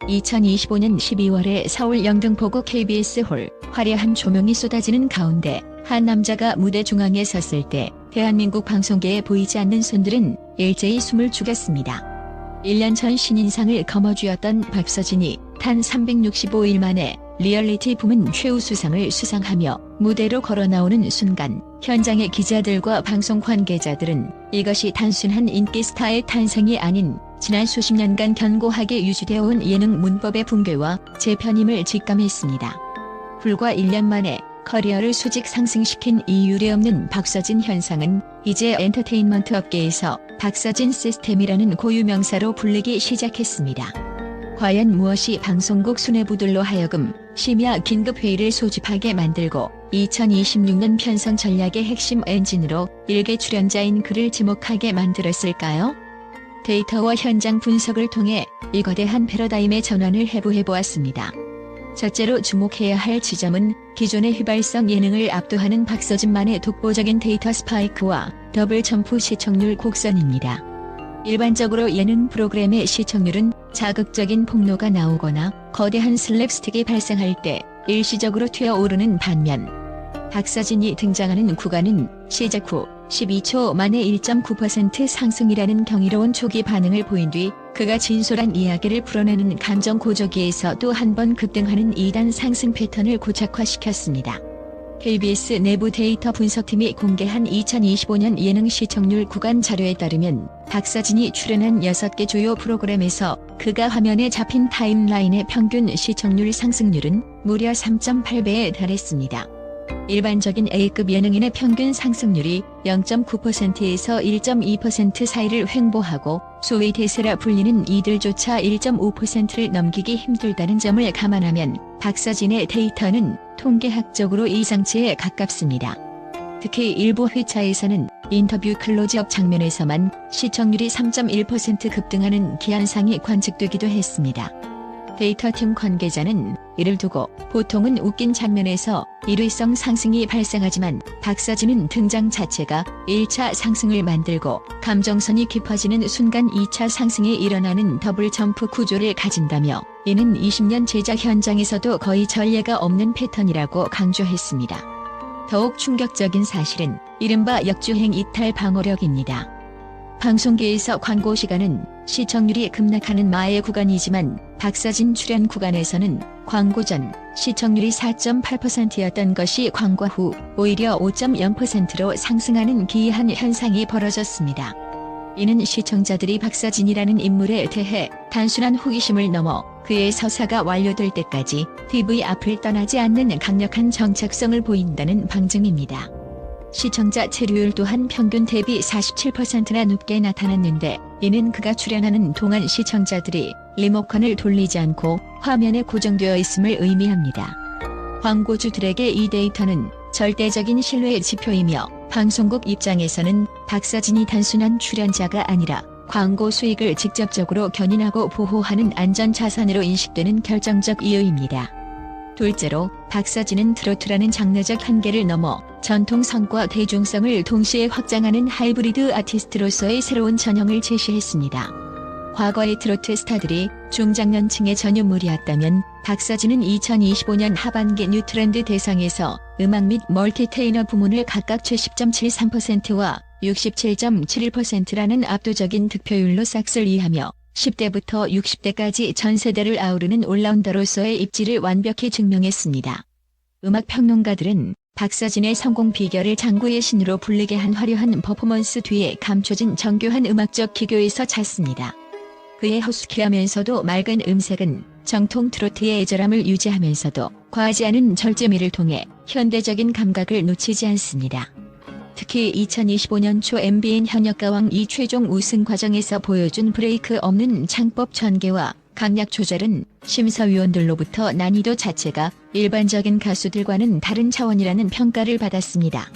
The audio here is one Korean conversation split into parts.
2025년 12월에 서울 영등포구 KBS 홀 화려한 조명이 쏟아지는 가운데 한 남자가 무대 중앙에 섰을 때 대한민국 방송계에 보이지 않는 손들은 일제히 숨을 죽였습니다. 1년 전 신인상을 거머쥐었던 박서진이 단 365일 만에 리얼리티 부문 최우수상을 수상하며 무대로 걸어나오는 순간 현장의 기자들과 방송 관계자들은 이것이 단순한 인기 스타의 탄생이 아닌 지난 수십 년간 견고하게 유지되어 온 예능 문법의 붕괴와 재편임을 직감했습니다. 불과 1년 만에 커리어를 수직 상승시킨 이 유례없는 박서진 현상은 이제 엔터테인먼트 업계에서 박서진 시스템이라는 고유명사로 불리기 시작했습니다. 과연 무엇이 방송국 수뇌부들로 하여금 심야 긴급회의를 소집하게 만들고 2026년 편성 전략의 핵심 엔진으로 일개 출연자인 그를 지목하게 만들었을까요? 데이터와 현장 분석을 통해 이거대한 패러다임의 전환을 해부해보았습니다. 첫째로 주목해야 할 지점은 기존의 휘발성 예능을 압도하는 박서진만의 독보적인 데이터 스파이크와 더블 점프 시청률 곡선입니다. 일반적으로 예능 프로그램의 시청률은 자극적인 폭로가 나오거나 거대한 슬랩스틱이 발생할 때 일시적으로 튀어오르는 반면 박서진이 등장하는 구간은 시작 후 12초 만에 1.9% 상승이라는 경이로운 초기 반응을 보인 뒤 그가 진솔한 이야기를 풀어내는 감정 고조기에서 또 한 번 급등하는 2단 상승 패턴을 고착화시켰습니다. KBS 내부 데이터 분석팀이 공개한 2025년 예능 시청률 구간 자료에 따르면 박서진이 출연한 6개 주요 프로그램에서 그가 화면에 잡힌 타임라인의 평균 시청률 상승률은 무려 3.8배에 달했습니다. 일반적인 A급 예능인의 평균 상승률이 0.9%에서 1.2% 사이를 횡보하고 소위 대세라 불리는 이들조차 1.5%를 넘기기 힘들다는 점을 감안하면 박서진의 데이터는 통계학적으로 이상치에 가깝습니다. 특히 일부 회차에서는 인터뷰 클로즈업 장면에서만 시청률이 3.1% 급등하는 기현상이 관측되기도 했습니다. 데이터팀 관계자는 이를 두고 보통은 웃긴 장면에서 일회성 상승이 발생하지만 박서진은 등장 자체가 1차 상승을 만들고 감정선이 깊어지는 순간 2차 상승이 일어나는 더블 점프 구조를 가진다며 이는 20년 제작 현장에서도 거의 전례가 없는 패턴이라고 강조했습니다. 더욱 충격적인 사실은 이른바 역주행 이탈 방어력입니다. 방송계에서 광고 시간은 시청률이 급락하는 마의 구간이지만 박서진 출연 구간에서는 광고 전 시청률이 4.8%였던 것이 광고 후 오히려 5.0%로 상승하는 기이한 현상이 벌어졌습니다. 이는 시청자들이 박서진이라는 인물에 대해 단순한 호기심을 넘어 그의 서사가 완료될 때까지 TV 앞을 떠나지 않는 강력한 정착성을 보인다는 방증입니다. 시청자 체류율 또한 평균 대비 47%나 높게 나타났는데 이는 그가 출연하는 동안 시청자들이 리모컨을 돌리지 않고 화면에 고정되어 있음을 의미합니다. 광고주들에게 이 데이터는 절대적인 신뢰의 지표이며 방송국 입장에서는 박서진이 단순한 출연자가 아니라 광고 수익을 직접적으로 견인하고 보호하는 안전자산으로 인식되는 결정적 이유입니다. 둘째로 박서진은 트로트라는 장르적 한계를 넘어 전통성과 대중성을 동시에 확장하는 하이브리드 아티스트로서의 새로운 전형을 제시했습니다. 과거의 트로트 스타들이 중장년층의 전유물이었다면 박서진은 2025년 하반기 뉴트렌드 대상에서 음악 및 멀티테이너 부문을 각각 70.73%와 67.71%라는 압도적인 득표율로 싹쓸 이하며 10대부터 60대까지 전 세대를 아우르는 올라운더로서의 입지를 완벽히 증명했습니다. 음악평론가들은 박서진의 성공 비결을 장구의 신으로 불리게 한 화려한 퍼포먼스 뒤에 감춰진 정교한 음악적 기교에서 찾습니다. 그의 허스키하면서도 맑은 음색은 정통 트로트의 애절함을 유지하면서도 과하지 않은 절제미를 통해 현대적인 감각을 놓치지 않습니다. 특히 2025년 초 MBN 현역가왕 이 최종 우승 과정에서 보여준 브레이크 없는 창법 전개와 강약 조절은 심사위원들로부터 난이도 자체가 일반적인 가수들과는 다른 차원이라는 평가를 받았습니다.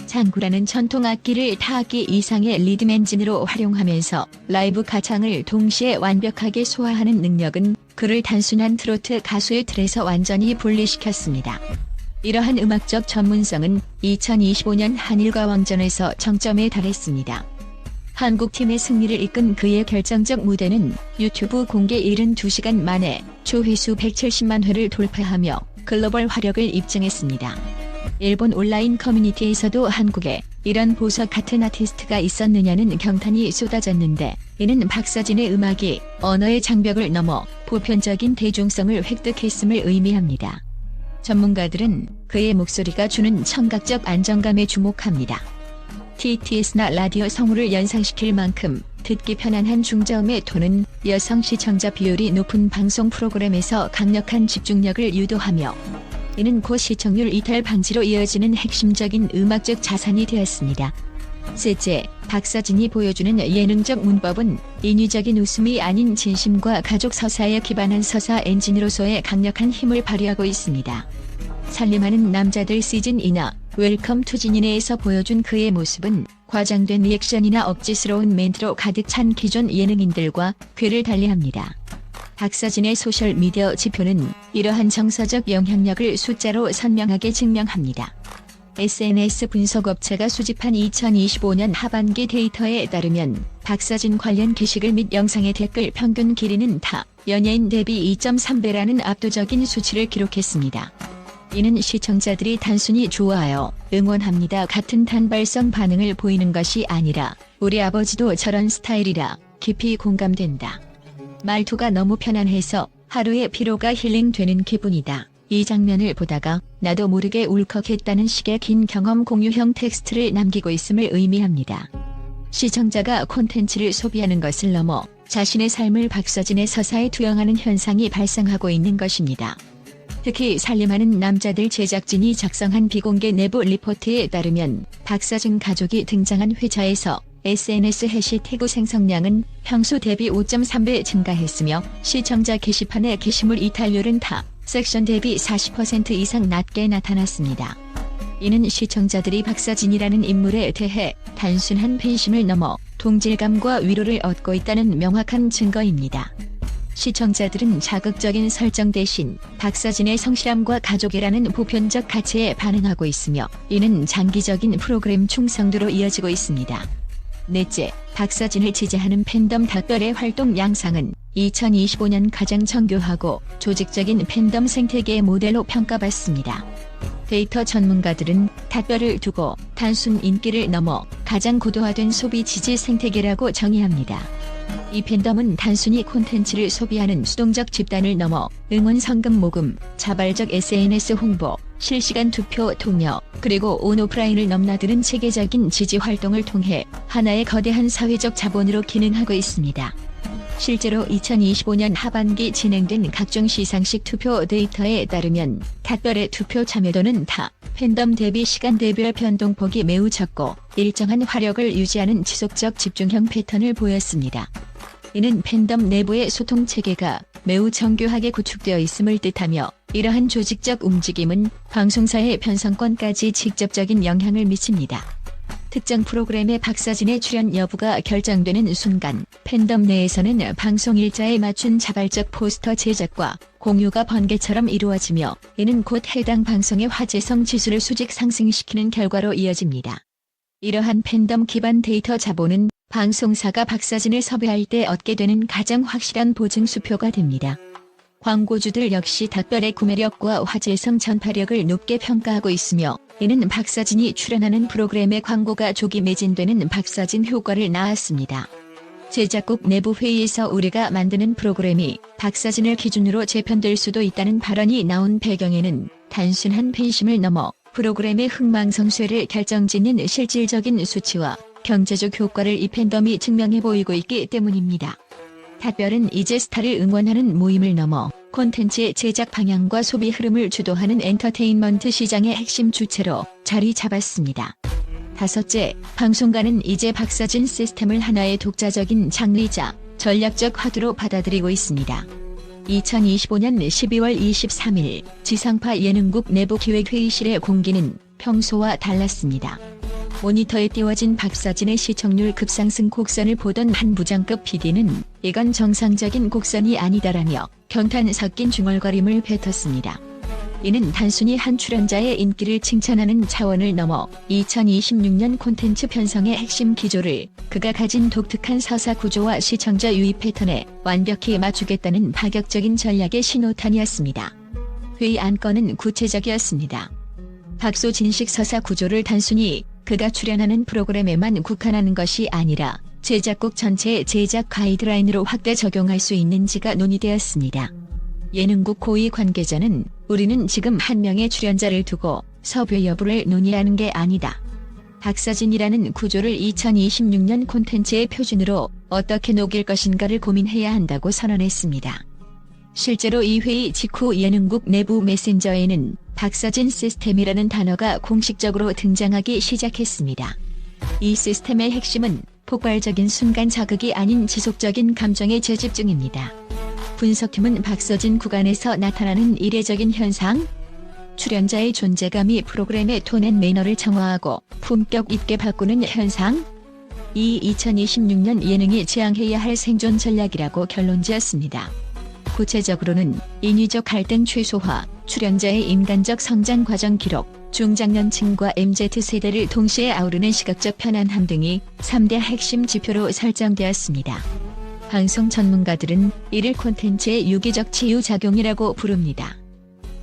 장구라는 전통 악기를 타악기 이상의 리듬 엔진으로 활용하면서 라이브 가창을 동시에 완벽하게 소화하는 능력은 그를 단순한 트로트 가수의 틀에서 완전히 분리시켰습니다. 이러한 음악적 전문성은 2025년 한일과왕전에서 정점에 달했습니다. 한국팀의 승리를 이끈 그의 결정적 무대는 유튜브 공개 72시간 만에 조회수 170만 회를 돌파하며 글로벌 화력을 입증했습니다. 일본 온라인 커뮤니티에서도 한국에 이런 보석 같은 아티스트가 있었느냐는 경탄이 쏟아졌는데, 이는 박서진의 음악이 언어의 장벽을 넘어 보편적인 대중성을 획득했음을 의미합니다. 전문가들은 그의 목소리가 주는 청각적 안정감에 주목합니다. TTS나 라디오 성우를 연상시킬 만큼 듣기 편안한 중저음의 톤은 여성 시청자 비율이 높은 방송 프로그램에서 강력한 집중력을 유도하며, 이는 곧 시청률 이탈 방지로 이어지는 핵심적인 음악적 자산이 되었습니다. 셋째, 박서진이 보여주는 예능적 문법은 인위적인 웃음이 아닌 진심과 가족 서사에 기반한 서사 엔진으로서의 강력한 힘을 발휘하고 있습니다. 살림하는 남자들 시즌2나 웰컴 투 진인에서 보여준 그의 모습은 과장된 리액션이나 억지스러운 멘트로 가득 찬 기존 예능인들과 궤를 달리합니다. 박서진의 소셜미디어 지표는 이러한 정서적 영향력을 숫자로 선명하게 증명합니다. SNS 분석업체가 수집한 2025년 하반기 데이터에 따르면 박서진 관련 게시글 및 영상의 댓글 평균 길이는 타 연예인 대비 2.3배라는 압도적인 수치를 기록했습니다. 이는 시청자들이 단순히 좋아요, 응원합니다 같은 단발성 반응을 보이는 것이 아니라 우리 아버지도 저런 스타일이라 깊이 공감된다. 말투가 너무 편안해서 하루의 피로가 힐링되는 기분이다. 이 장면을 보다가 나도 모르게 울컥했다는 식의 긴 경험 공유형 텍스트를 남기고 있음을 의미합니다. 시청자가 콘텐츠를 소비하는 것을 넘어 자신의 삶을 박서진의 서사에 투영하는 현상이 발생하고 있는 것입니다. 특히 살림하는 남자들 제작진이 작성한 비공개 내부 리포트에 따르면 박서진 가족이 등장한 회차에서 SNS 해시태그 생성량은 평소 대비 5.3배 증가했으며 시청자 게시판의 게시물 이탈률은 타 섹션 대비 40% 이상 낮게 나타났습니다. 이는 시청자들이 박서진이라는 인물에 대해 단순한 팬심을 넘어 동질감과 위로를 얻고 있다는 명확한 증거입니다. 시청자들은 자극적인 설정 대신 박서진의 성실함과 가족이라는 보편적 가치에 반응하고 있으며, 이는 장기적인 프로그램 충성도로 이어지고 있습니다. 넷째, 박서진을 지지하는 팬덤 닷별의 활동 양상은 2025년 가장 정교하고 조직적인 팬덤 생태계의 모델로 평가받습니다. 데이터 전문가들은 닷별을 두고 단순 인기를 넘어 가장 고도화된 소비 지지 생태계라고 정의합니다. 이 팬덤은 단순히 콘텐츠를 소비하는 수동적 집단을 넘어 응원 성금 모금, 자발적 SNS 홍보, 실시간 투표 통역, 그리고 온오프라인을 넘나드는 체계적인 지지 활동을 통해 하나의 거대한 사회적 자본으로 기능하고 있습니다. 실제로 2025년 하반기 진행된 각종 시상식 투표 데이터에 따르면 닷별의 투표 참여도는 타 팬덤 대비 시간대별 변동폭이 매우 적고 일정한 화력을 유지하는 지속적 집중형 패턴을 보였습니다. 이는 팬덤 내부의 소통 체계가 매우 정교하게 구축되어 있음을 뜻하며, 이러한 조직적 움직임은 방송사의 편성권까지 직접적인 영향을 미칩니다. 특정 프로그램의 박서진의 출연 여부가 결정되는 순간 팬덤 내에서는 방송 일자에 맞춘 자발적 포스터 제작과 공유가 번개처럼 이루어지며, 이는 곧 해당 방송의 화제성 지수를 수직 상승시키는 결과로 이어집니다. 이러한 팬덤 기반 데이터 자본은 방송사가 박서진을 섭외할 때 얻게 되는 가장 확실한 보증 수표가 됩니다. 광고주들 역시 닷별의 구매력과 화제성 전파력을 높게 평가하고 있으며, 이는 박서진이 출연하는 프로그램의 광고가 조기 매진되는 박서진 효과를 낳았습니다. 제작국 내부 회의에서 우리가 만드는 프로그램이 박서진을 기준으로 재편될 수도 있다는 발언이 나온 배경에는 단순한 팬심을 넘어 프로그램의 흥망성쇠를 결정짓는 실질적인 수치와 경제적 효과를 이 팬덤이 증명해 보이고 있기 때문입니다. 닷별은 이제 스타를 응원하는 모임을 넘어 콘텐츠의 제작 방향과 소비 흐름을 주도하는 엔터테인먼트 시장의 핵심 주체로 자리 잡았습니다. 다섯째, 방송가는 이제 박서진 시스템을 하나의 독자적인 장르이자 전략적 화두로 받아들이고 있습니다. 2025년 12월 23일 지상파 예능국 내부 기획회의실의 공기는 평소와 달랐습니다. 모니터에 띄워진 박서진의 시청률 급상승 곡선을 보던 한 부장급 PD는 이건 정상적인 곡선이 아니다라며 경탄 섞인 중얼거림을 뱉었습니다. 이는 단순히 한 출연자의 인기를 칭찬하는 차원을 넘어 2026년 콘텐츠 편성의 핵심 기조를 그가 가진 독특한 서사 구조와 시청자 유입 패턴에 완벽히 맞추겠다는 파격적인 전략의 신호탄이었습니다. 회의 안건은 구체적이었습니다. 박소진식 서사 구조를 단순히 그가 출연하는 프로그램에만 국한하는 것이 아니라 제작국 전체의 제작 가이드라인으로 확대 적용할 수 있는지가 논의되었습니다. 예능국 고위 관계자는 우리는 지금 한 명의 출연자를 두고 섭외 여부를 논의하는 게 아니다. 박서진이라는 구조를 2026년 콘텐츠의 표준으로 어떻게 녹일 것인가를 고민해야 한다고 선언했습니다. 실제로 이 회의 직후 예능국 내부 메신저에는 박서진 시스템이라는 단어가 공식적으로 등장하기 시작했습니다. 이 시스템의 핵심은 폭발적인 순간 자극이 아닌 지속적인 감정의 재집중입니다. 분석팀은 박서진 구간에서 나타나는 이례적인 현상, 출연자의 존재감이 프로그램의 톤 앤 매너를 정화하고 품격 있게 바꾸는 현상, 이 2026년 예능이 지향해야 할 생존 전략이라고 결론지었습니다. 구체적으로는 인위적 갈등 최소화, 출연자의 인간적 성장 과정 기록, 중장년층과 MZ세대를 동시에 아우르는 시각적 편안함 등이 3대 핵심 지표로 설정되었습니다. 방송 전문가들은 이를 콘텐츠의 유기적 치유작용이라고 부릅니다.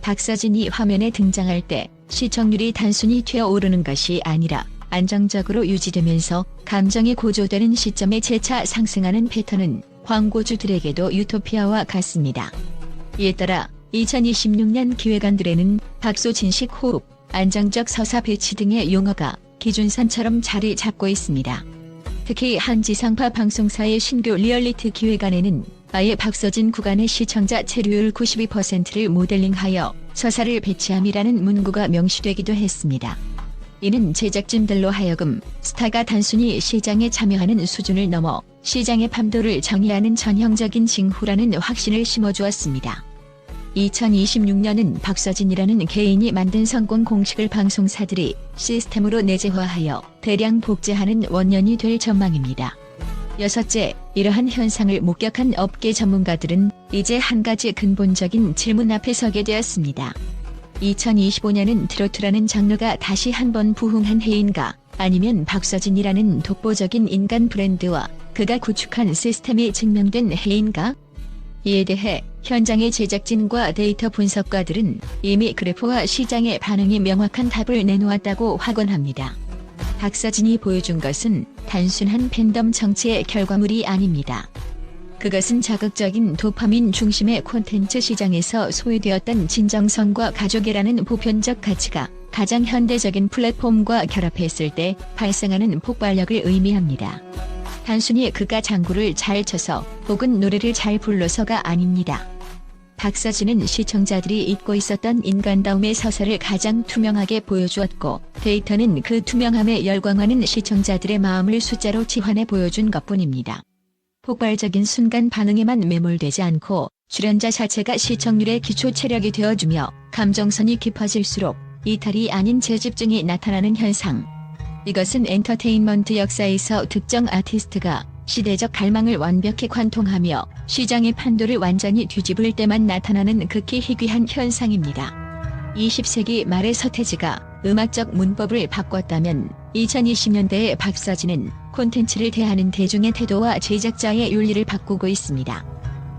박서진이 화면에 등장할 때 시청률이 단순히 튀어오르는 것이 아니라 안정적으로 유지되면서 감정이 고조되는 시점에 재차 상승하는 패턴은 광고주들에게도 유토피아와 같습니다. 이에 따라 2026년 기획안들에는 박소진식 호흡, 안정적 서사 배치 등의 용어가 기준선처럼 자리 잡고 있습니다. 특히 한 지상파 방송사의 신규 리얼리티 기획안에는 아예 박서진 구간의 시청자 체류율 92%를 모델링하여 서사를 배치함이라는 문구가 명시되기도 했습니다. 이는 제작진들로 하여금 스타가 단순히 시장에 참여하는 수준을 넘어 시장의 판도를 정의하는 전형적인 징후라는 확신을 심어주었습니다. 2026년은 박서진이라는 개인이 만든 성공 공식을 방송사들이 시스템으로 내재화하여 대량 복제하는 원년이 될 전망입니다. 여섯째, 이러한 현상을 목격한 업계 전문가들은 이제 한 가지 근본적인 질문 앞에 서게 되었습니다. 2025년은 트로트라는 장르가 다시 한번 부흥한 해인가, 아니면 박서진이라는 독보적인 인간 브랜드와 그가 구축한 시스템이 증명된 해인가? 이에 대해 현장의 제작진과 데이터 분석가들은 이미 그래프와 시장의 반응이 명확한 답을 내놓았다고 확언합니다. 박서진이 보여준 것은 단순한 팬덤 정치의 결과물이 아닙니다. 그것은 자극적인 도파민 중심의 콘텐츠 시장에서 소외되었던 진정성과 가족이라는 보편적 가치가 가장 현대적인 플랫폼과 결합했을 때 발생하는 폭발력을 의미합니다. 단순히 그가 장구를 잘 쳐서 혹은 노래를 잘 불러서가 아닙니다. 박서진은 시청자들이 잊고 있었던 인간다움의 서사를 가장 투명하게 보여주었고, 데이터는 그 투명함에 열광하는 시청자들의 마음을 숫자로 치환해 보여준 것뿐입니다. 폭발적인 순간 반응에만 매몰되지 않고 출연자 자체가 시청률의 기초 체력이 되어주며 감정선이 깊어질수록 이탈이 아닌 재집중이 나타나는 현상. 이것은 엔터테인먼트 역사에서 특정 아티스트가 시대적 갈망을 완벽히 관통하며 시장의 판도를 완전히 뒤집을 때만 나타나는 극히 희귀한 현상입니다. 20세기 말에 서태지가 음악적 문법을 바꿨다면 2020년대의 박서진은 콘텐츠를 대하는 대중의 태도와 제작자의 윤리를 바꾸고 있습니다.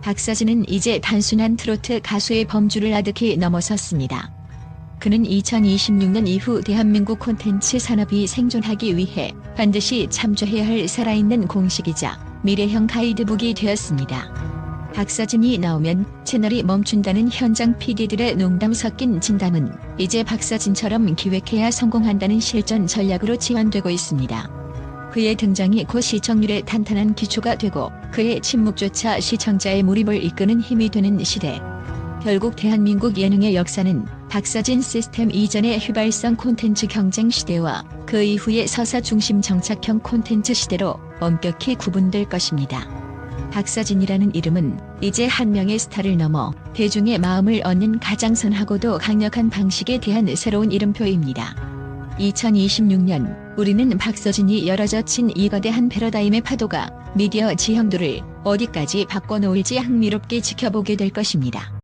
박서진은 이제 단순한 트로트 가수의 범주를 아득히 넘어섰습니다. 그는 2026년 이후 대한민국 콘텐츠 산업이 생존하기 위해 반드시 참조해야 할 살아있는 공식이자 미래형 가이드북이 되었습니다. 박서진이 나오면 채널이 멈춘다는 현장 PD들의 농담 섞인 진담은 이제 박서진처럼 기획해야 성공한다는 실전 전략으로 치환되고 있습니다. 그의 등장이 곧 시청률의 탄탄한 기초가 되고 그의 침묵조차 시청자의 몰입을 이끄는 힘이 되는 시대. 결국 대한민국 예능의 역사는 박서진 시스템 이전의 휘발성 콘텐츠 경쟁 시대와 그 이후의 서사 중심 정착형 콘텐츠 시대로 엄격히 구분될 것입니다. 박서진이라는 이름은 이제 한 명의 스타를 넘어 대중의 마음을 얻는 가장 선하고도 강력한 방식에 대한 새로운 이름표입니다. 2026년 우리는 박서진이 열어젖힌 이 거대한 패러다임의 파도가 미디어 지형도를 어디까지 바꿔놓을지 흥미롭게 지켜보게 될 것입니다.